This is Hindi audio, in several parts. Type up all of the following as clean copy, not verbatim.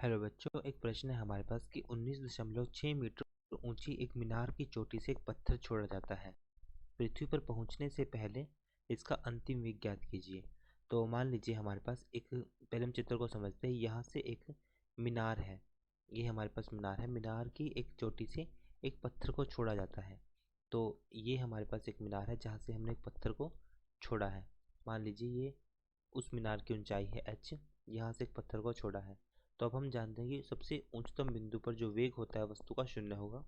हेलो बच्चों, एक प्रश्न है हमारे पास कि 19.6 मीटर ऊंची एक मीनार की चोटी से एक पत्थर छोड़ा जाता है। पृथ्वी पर पहुंचने से पहले इसका अंतिम वेग ज्ञात कीजिए। तो मान लीजिए हमारे पास एक, पहले हम चित्र को समझते हैं। यहाँ से एक मीनार है, ये हमारे पास मीनार है। मीनार की एक चोटी से एक पत्थर को छोड़ा जाता है। तो ये हमारे पास एक मीनार है जहाँ से हमने एक पत्थर को छोड़ा है। मान लीजिए ये उस मीनार की ऊंचाई है h, यहाँ से एक पत्थर को छोड़ा है। तो अब हम जानते हैं कि सबसे उच्चतम बिंदु पर जो वेग होता है वस्तु का 0 होगा।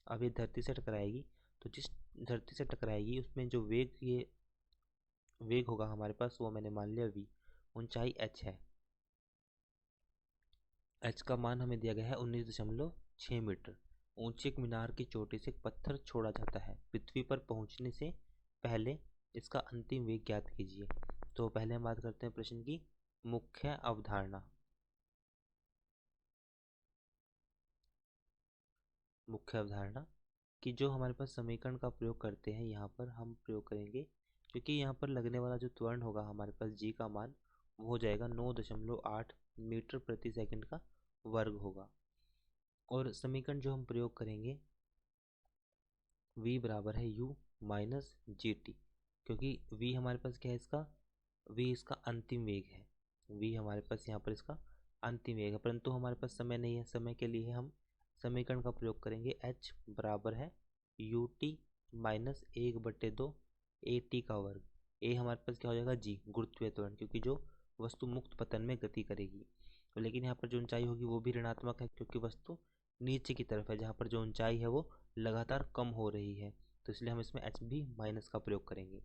अब ये धरती से टकराएगी, तो जिस धरती से टकराएगी उसमें जो वेग होगा हमारे पास, वो मैंने मान लिया v। ऊंचाई h है, h का मान हमें दिया गया है 19.6 मीटर। ऊंचे एक मीनार की चोटी से एक पत्थर छोड़ा जाता है। पृथ्वी पर पहुंचने से पहले इसका अंतिम वेग ज्ञात कीजिए। तो पहले हम बात करते हैं प्रश्न की मुख्य अवधारणा। मुख्य अवधारणा कि जो हमारे पास समीकरण का प्रयोग करते हैं, यहाँ पर हम प्रयोग करेंगे, क्योंकि यहाँ पर लगने वाला जो त्वरण होगा हमारे पास g का मान, वो हो जाएगा 9.8 मीटर प्रति सेकंड का वर्ग होगा। और समीकरण जो हम प्रयोग करेंगे, v बराबर है u माइनस जी टी, क्योंकि v हमारे पास क्या है, इसका v इसका अंतिम वेग है। v हमारे पास यहाँ पर इसका अंतिम वेग है, परंतु हमारे पास समय नहीं है। समय के लिए हम समीकरण का प्रयोग करेंगे। h बराबर है U T minus 1/2 A T का वर्ग। a हमारे पास क्या हो जाएगा, g गुरुत्वीय त्वरण, क्योंकि जो वस्तु मुक्त पतन में गति करेगी। लेकिन यहाँ पर जो ऊंचाई होगी वो भी ऋणात्मक है, क्योंकि वस्तु नीचे की तरफ है, जहाँ पर जो ऊंचाई है वो लगातार कम हो रही है। तो इसलिए हम इसमें h भी माइनस का प्रयोग करेंगे।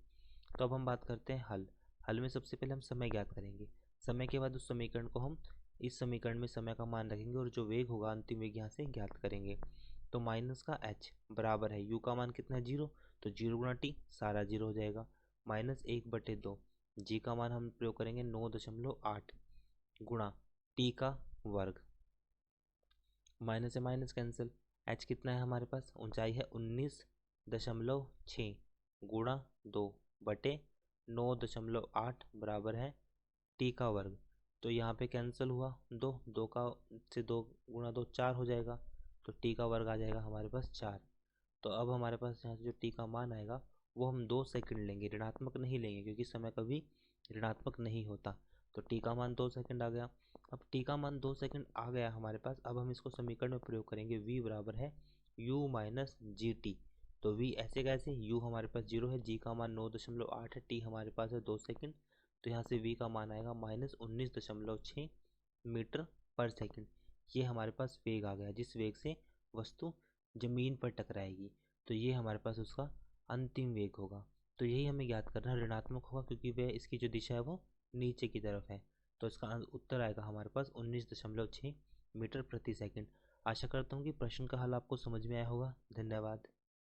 तो अब हम बात करते हैं हल। हल में सबसे पहले हम समय ज्ञात करेंगे। समय के बाद उस समीकरण को हम इस समीकरण में समय का मान रखेंगे और जो वेग होगा अंतिम वेग यहाँ से ज्ञात करेंगे। तो माइनस का h बराबर है, u का मान कितना है, 0, तो 0 गुणा टी, सारा 0 हो जाएगा, माइनस 1/2। g का मान हम प्रयोग करेंगे 9.8 गुणा टी का वर्ग, माइनस से माइनस कैंसिल। h कितना है हमारे पास, ऊंचाई है 19.6 गुणा 2/9.8 बराबर है टी का वर्ग। तो यहाँ पे कैंसिल हुआ, दो का से 2 गुणा 2 4 हो जाएगा, तो टी का वर्ग आ जाएगा हमारे पास 4। तो अब हमारे पास यहाँ से जो टी का मान आएगा वो हम 2 सेकंड लेंगे, ऋणात्मक नहीं लेंगे, क्योंकि समय कभी ऋणात्मक नहीं होता। तो टी का मान 2 सेकंड आ गया। अब टी का मान 2 सेकंड आ गया हमारे पास। अब हम इसको समीकरण में प्रयोग करेंगे। v बराबर है u माइनस जी टी। तो v ऐसे कैसे, u हमारे पास 0 है, g का मान 9.8 है, t हमारे पास है 2 सेकंड। तो यहाँ से v का मान आएगा माइनस 19.6 मीटर पर सेकंड। ये हमारे पास वेग आ गया, जिस वेग से वस्तु जमीन पर टकराएगी। तो ये हमारे पास उसका अंतिम वेग होगा। तो यही हमें याद करना है, ऋणात्मक होगा, क्योंकि वह इसकी जो दिशा है वो नीचे की तरफ है। तो इसका उत्तर आएगा हमारे पास 19.6 मीटर प्रति सेकंड। आशा करता हूँ कि प्रश्न का हल आपको समझ में आया होगा। धन्यवाद।